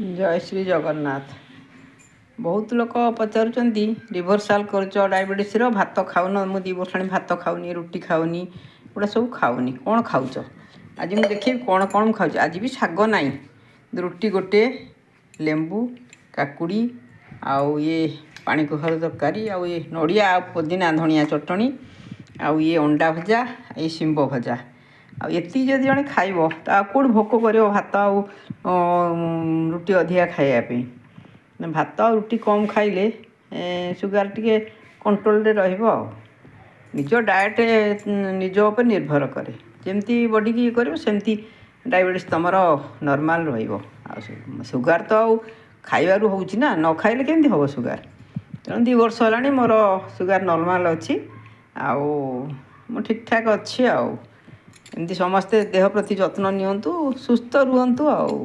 जय श्री जगन्नाथ। बहुत लोक पचारुचंती रिभर्साल कर डायबिटीस भात खाऊन मु 2 वर्ष भात खाऊनी रुटी खाऊनी गुड़ा सब खाऊनी कौन खाऊच। आज मुझे देखिए कौन कौन खाऊच। आज भी शाग ना रुटी गोटे लेंबू काकुड़ी आउ ये पानी कखर तरकारी आउ ये नड़िया पुदीना धनिया चटनी आउ ये अंडा भजा ये शिंब भजा आती जब जड़े खाइब तो कौट भोक कर भात रुटी अधिका खायापी भात आ रुटी कम खाइले सुगार टे कंट्रोल निज डाएट निज उपर निर्भर करे जमती बॉडी की कर सेमती डायबिटीज तुम नॉर्मल रुगार तो खाइबार होची ना न खाइले केमती हम सुगार तेणु 2 वर्ष है मोर सुगार नॉर्मल अच्छी आउ ठीक ठाक अच्छी आउ एमती समस्ते देह प्रति जत्न नियंतु सुस्थ रुहंतु आउ।